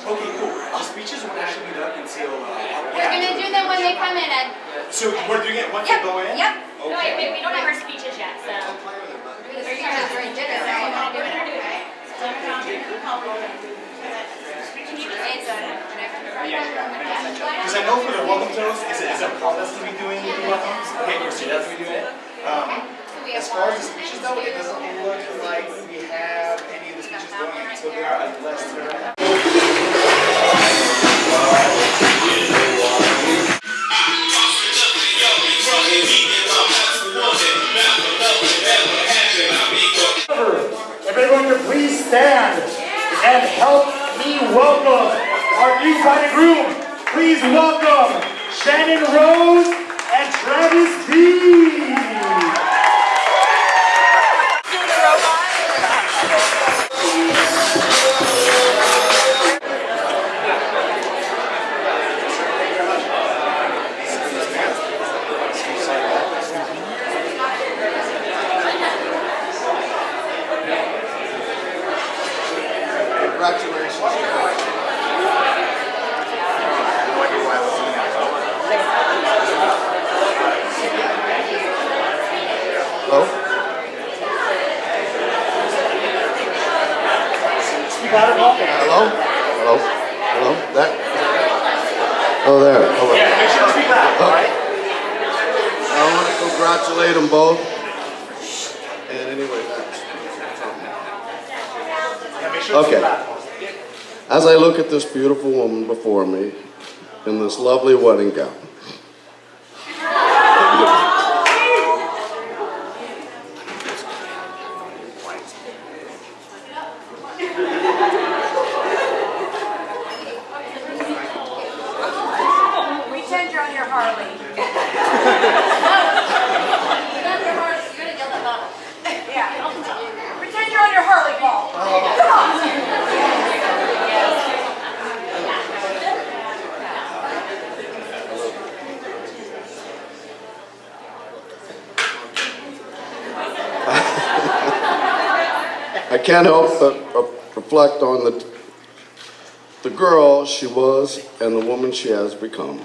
Okay, cool. The speeches won't actually be done until... We're going to do them when they come in. So we're doing it once they go in? Yep. Okay. No, wait, we don't have our speeches yet, so... Are you guys doing dinner? You want to do it or do it? Because I know for the welcome toast, is it Paul that's going to be doing the welcomes? Okay, so that's going to be doing it. As far as the speeches though, it doesn't look like we have any of the speeches going until there are less than... If everyone could please stand and help me welcome our new bride and groom. Please welcome Channon Rose and Travis B. Congratulations. Hello? Hello? Hello? Hello? That? Oh, there. Oh, Yeah, make sure to speak loud, all right? I want to congratulate them both. And anyway, Yeah, make sure to speak okay. loud. As I look at this beautiful woman before me in this lovely wedding gown, Pretend you're on your Harley. Yeah. Pretend you're on your Harley, Paul. Come on. I can't help but reflect on the girl she was and the woman she has become.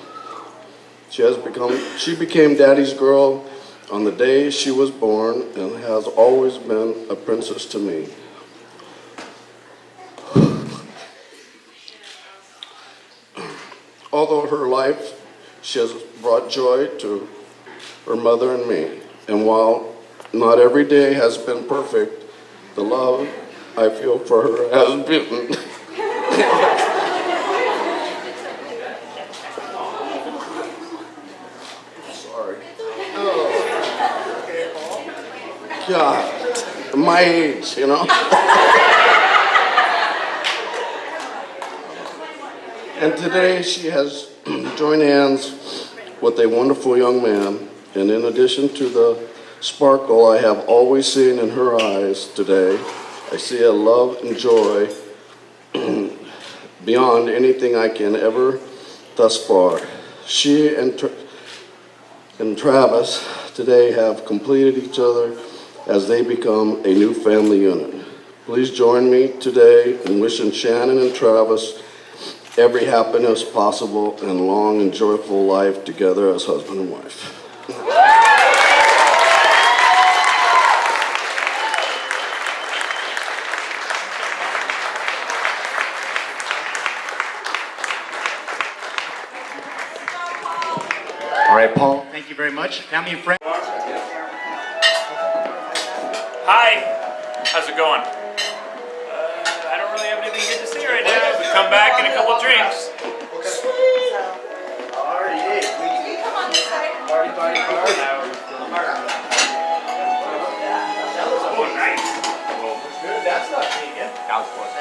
She became Daddy's girl on the day she was born and has always been a princess to me. Although her life, she has brought joy to her mother and me. And while not every day has been perfect, the love I feel for her has been... Sorry. God, my age, you know? And today she has joined hands with a wonderful young man. And in addition to the sparkle I have always seen in her eyes today, I see a love and joy beyond anything I can ever thus far. She and Travis today have completed each other as they become a new family unit. Please join me today in wishing Channon and Travis every happiness possible and long and joyful life together as husband and wife. All right, Paul, thank you very much. Family and friends. Hi, how's it going? I don't really have anything good to say right now. We come back in a couple drinks. Party. Come on this side. Party. Oh, nice. That's not vegan. That was close.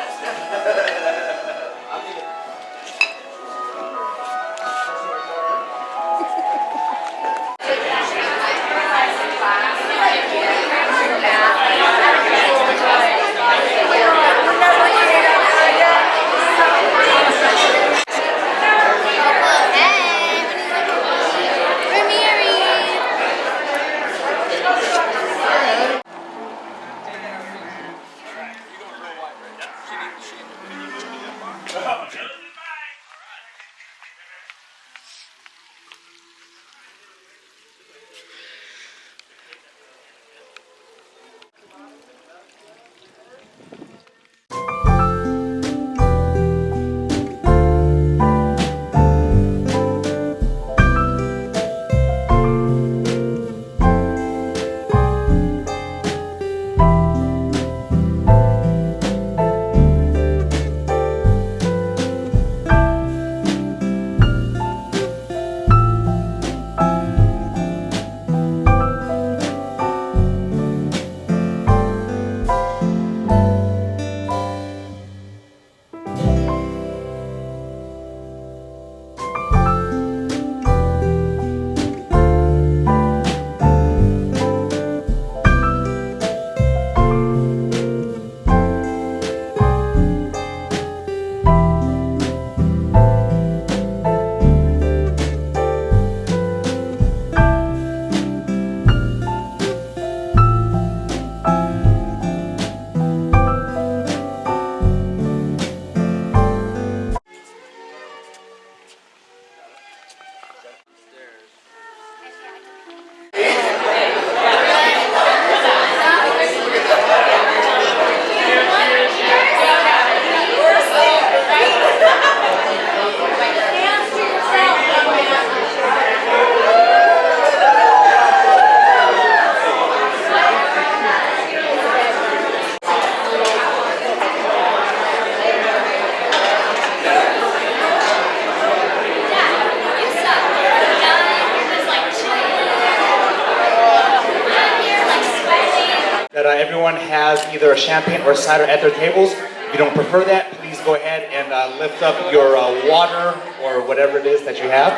That everyone has either a champagne or cider at their tables. If you don't prefer that, please go ahead and lift up your water or whatever it is that you have.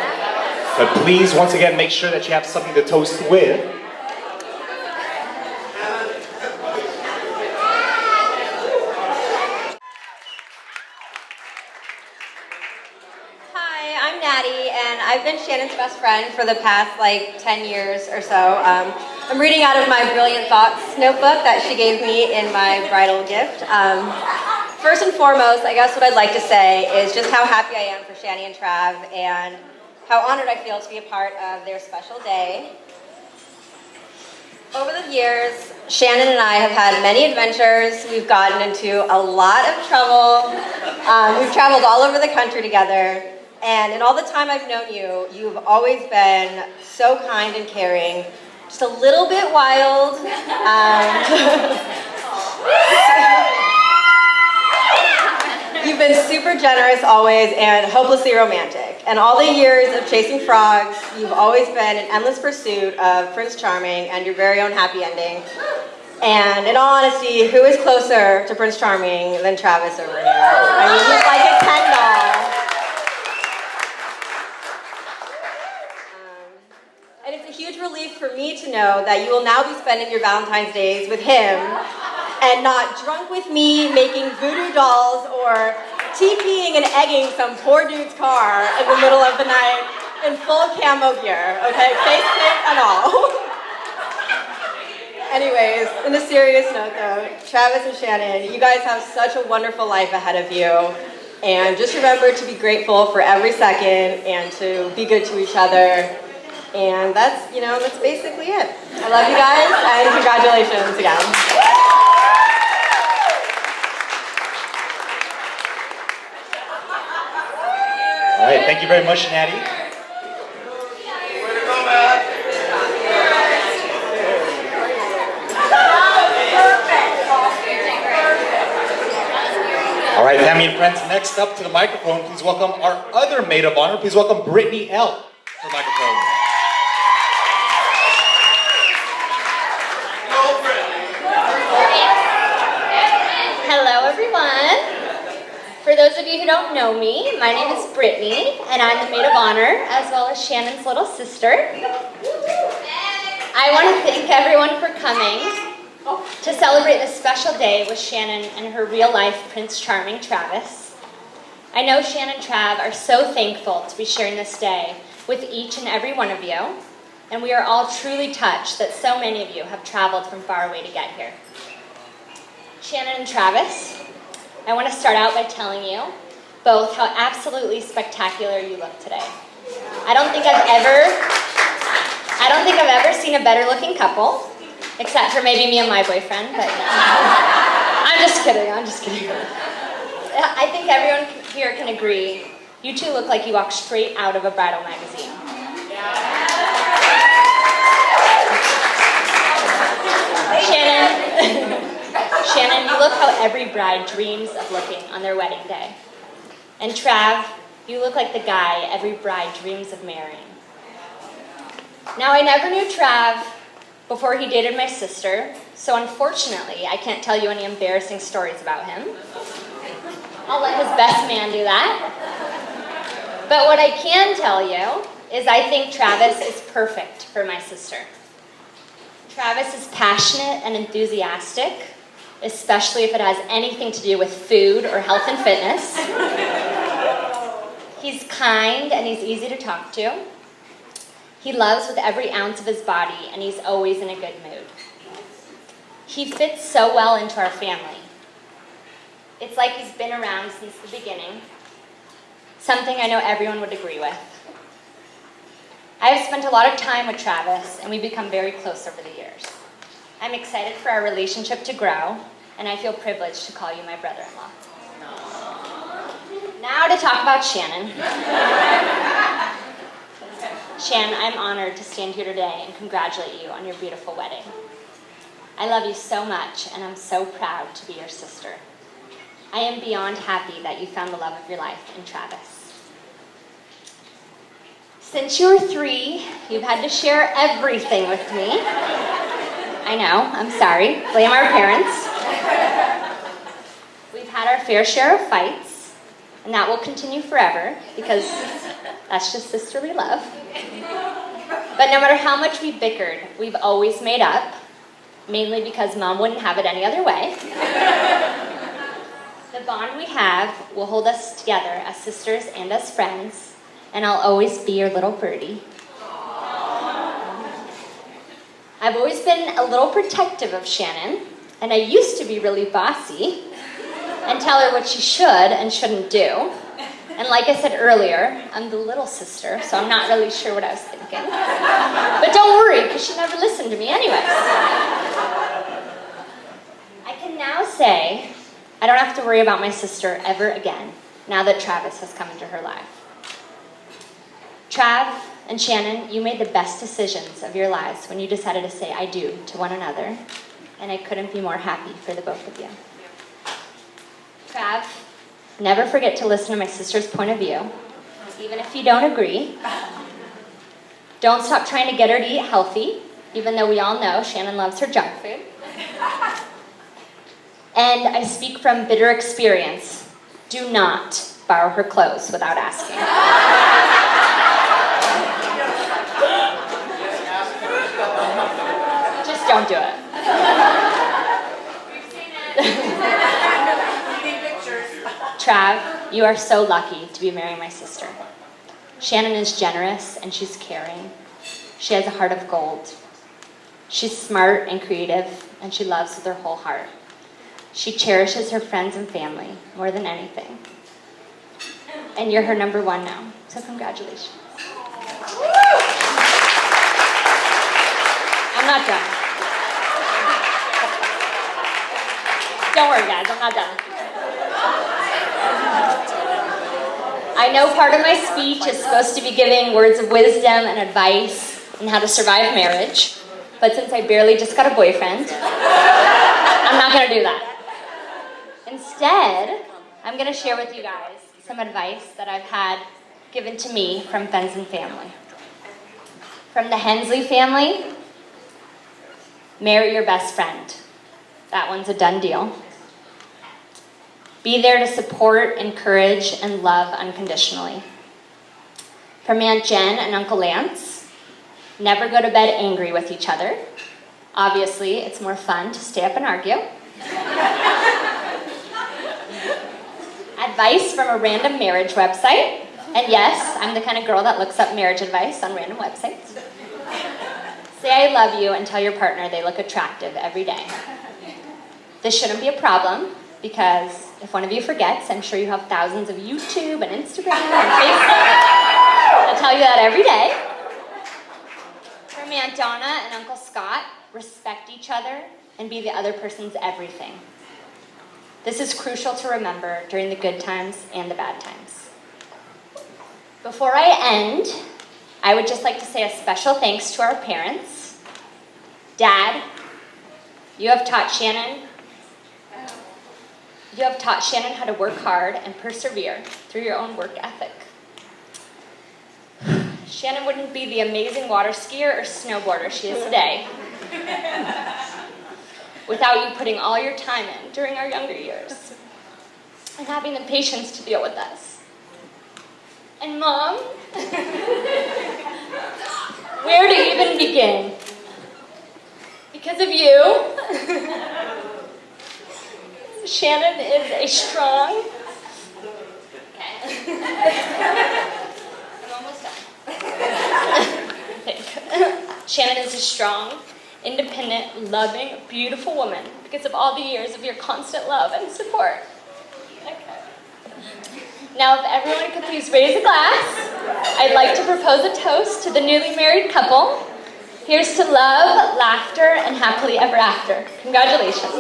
But please, once again, make sure that you have something to toast with. Hi, I'm Natty, and I've been Shannon's best friend for the past 10 years or so. I'm reading out of my Brilliant Thoughts notebook that she gave me in my bridal gift. First and foremost, I guess what I'd like to say is just how happy I am for Shanny and Trav, and how honored I feel to be a part of their special day. Over the years, Shannon and I have had many adventures. We've gotten into a lot of trouble. We've traveled all over the country together. And in all the time I've known you, you've always been so kind and caring, just a little bit wild. You've been super generous always and hopelessly romantic. And all the years of chasing frogs, you've always been in endless pursuit of Prince Charming and your very own happy ending. And in all honesty, who is closer to Prince Charming than Travis over here? I mean, he's like a Ken doll. And it's a huge relief for me to know that you will now be spending your Valentine's days with him and not drunk with me making voodoo dolls or TPing and egging some poor dude's car in the middle of the night in full camo gear, okay? Face paint and all. Anyways, on a serious note though, Travis and Shannon, you guys have such a wonderful life ahead of you. And just remember to be grateful for every second and to be good to each other. And that's basically it. I love you guys, and congratulations again. All right, thank you very much, Natty. Way to go, man. family and friends, next up to the microphone, please welcome our other maid of honor. Please welcome Brittany L. to the microphone. Hello, everyone. For those of you who don't know me, my name is Brittany, and I'm the maid of honor, as well as Shannon's little sister. I want to thank everyone for coming to celebrate this special day with Shannon and her real-life Prince Charming, Travis. I know Shannon and Trav are so thankful to be sharing this day with each and every one of you, and we are all truly touched that so many of you have traveled from far away to get here. Shannon and Travis, I want to start out by telling you both how absolutely spectacular you look today. I don't think I've ever seen a better looking couple, except for maybe me and my boyfriend, but I'm just kidding. I think everyone here can agree, you two look like you walked straight out of a bridal magazine. Shannon, you look how every bride dreams of looking on their wedding day. And Trav, you look like the guy every bride dreams of marrying. Now, I never knew Trav before he dated my sister, so unfortunately, I can't tell you any embarrassing stories about him. I'll let his best man do that. But what I can tell you is I think Travis is perfect for my sister. Travis is passionate and enthusiastic, especially if it has anything to do with food or health and fitness. He's kind and he's easy to talk to. He loves with every ounce of his body, and he's always in a good mood. He fits so well into our family. It's like he's been around since the beginning, something I know everyone would agree with. I've spent a lot of time with Travis, and we've become very close over the years. I'm excited for our relationship to grow, and I feel privileged to call you my brother-in-law. Now to talk about Shannon. Shan, I'm honored to stand here today and congratulate you on your beautiful wedding. I love you so much, and I'm so proud to be your sister. I am beyond happy that you found the love of your life in Travis. Since you were 3, you've had to share everything with me. I know, I'm sorry. Blame our parents. We've had our fair share of fights, and that will continue forever because that's just sisterly love. But no matter how much we bickered, we've always made up, mainly because Mom wouldn't have it any other way. The bond we have will hold us together as sisters and as friends, and I'll always be your little birdie. I've always been a little protective of Shannon, and I used to be really bossy and tell her what she should and shouldn't do. And like I said earlier, I'm the little sister, so I'm not really sure what I was thinking. But don't worry, because she never listened to me anyways. I can now say I don't have to worry about my sister ever again, now that Travis has come into her life. Trav and Shannon, you made the best decisions of your lives when you decided to say I do to one another, and I couldn't be more happy for the both of you. Trav, never forget to listen to my sister's point of view, even if you don't agree. Don't stop trying to get her to eat healthy, even though we all know Shannon loves her junk food. And I speak from bitter experience. Do not borrow her clothes without asking. Just don't do it. Trav, you are so lucky to be marrying my sister. Shannon is generous and she's caring. She has a heart of gold. She's smart and creative, and she loves with her whole heart. She cherishes her friends and family more than anything. And you're her number one now, so congratulations. I'm not done. Don't worry, guys, I'm not done. I know part of my speech is supposed to be giving words of wisdom and advice on how to survive marriage, but since I barely just got a boyfriend, I'm not going to do that. Instead, I'm going to share with you guys some advice that I've had given to me from friends and family. From the Hensley family, marry your best friend. That one's a done deal. Be there to support, encourage, and love unconditionally. From Aunt Jen and Uncle Lance, never go to bed angry with each other. Obviously, it's more fun to stay up and argue. Advice from a random marriage website. And yes, I'm the kind of girl that looks up marriage advice on random websites. Say I love you and tell your partner they look attractive every day. This shouldn't be a problem because if one of you forgets, I'm sure you have thousands of YouTube and Instagram and Facebook that tell you that every day. From Aunt Donna and Uncle Scott, respect each other and be the other person's everything. This is crucial to remember during the good times and the bad times. Before I end, I would just like to say a special thanks to our parents. Dad, you have taught Channon how to work hard and persevere through your own work ethic. Channon wouldn't be the amazing water skier or snowboarder she is today without you putting all your time in during our younger years and having the patience to deal with us. And Mom, where to even begin? Because of you, Channon is a strong... Okay. I'm almost done. Channon is a strong, independent, loving, beautiful woman because of all the years of your constant love and support. Okay. Now, if everyone could please raise a glass, I'd like to propose a toast to the newly married couple. Here's to love, laughter, and happily ever after. Congratulations.